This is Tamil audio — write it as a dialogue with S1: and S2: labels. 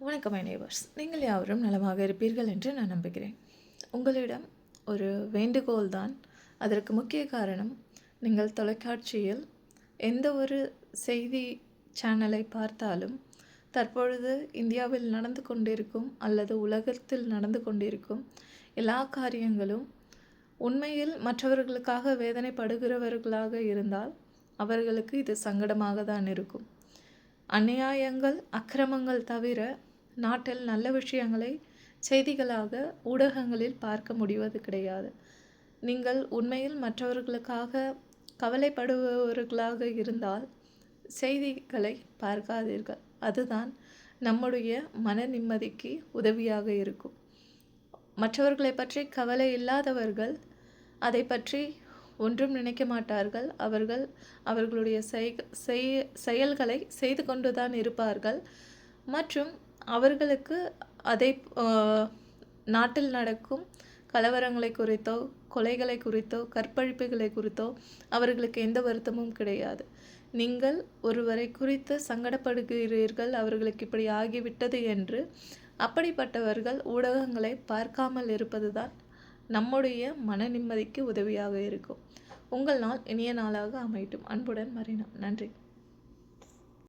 S1: வணக்கம் நெய்பர்ஸ், நீங்கள் யாவரும் நலமாக இருப்பீர்கள் என்று நான் நம்புகிறேன். உங்களிடம் ஒரு வேண்டுகோள் தான். அதற்கு முக்கிய காரணம், நீங்கள் தொலைக்காட்சியில் எந்த ஒரு செய்தி சேனலை பார்த்தாலும் தற்பொழுது இந்தியாவில் நடந்து கொண்டிருக்கும் அல்லது உலகத்தில் நடந்து கொண்டிருக்கும் எல்லா காரியங்களும் உண்மையில் மற்றவர்களுக்காக வேதனைப்படுகிறவர்களாக இருந்தால் அவர்களுக்கு இது சங்கடமாக தான் இருக்கும். அநியாயங்கள், அக்கிரமங்கள் தவிர நாட்டில் நல்ல விஷயங்களை செய்திகளாக ஊடகங்களில் பார்க்க முடிவது கிடையாது. நீங்கள் உண்மையில் மற்றவர்களுக்காக கவலைப்படுபவர்களாக இருந்தால் செய்திகளை பார்க்காதீர்கள். அதுதான் நம்முடைய மன நிம்மதிக்கு உதவியாக இருக்கும். மற்றவர்களை பற்றி கவலை இல்லாதவர்கள் அதை பற்றி ஒன்றும் நினைக்க மாட்டார்கள். அவர்களுடைய செயல்களை செய்து கொண்டுதான் இருப்பார்கள். மற்றும் அவர்களுக்கு அதை நாட்டில் நடக்கும் கலவரங்களை குறித்தோ, கொலைகளை குறித்தோ, கற்பழிப்புகளை குறித்தோ அவர்களுக்கு எந்த வருத்தமும் கிடையாது. நீங்கள் ஒருவரை குறித்து சங்கடப்படுகிறீர்கள், அவர்களுக்கு இப்படி ஆகிவிட்டது என்று. அப்படிப்பட்டவர்கள் ஊடகங்களை பார்க்காமல் இருப்பதுதான் நம்முடைய மன நிம்மதிக்கு உதவியாக இருக்கும். உங்கள் நாள் இனிய நாளாக அமையட்டும். அன்புடன் மரீனா. நன்றி.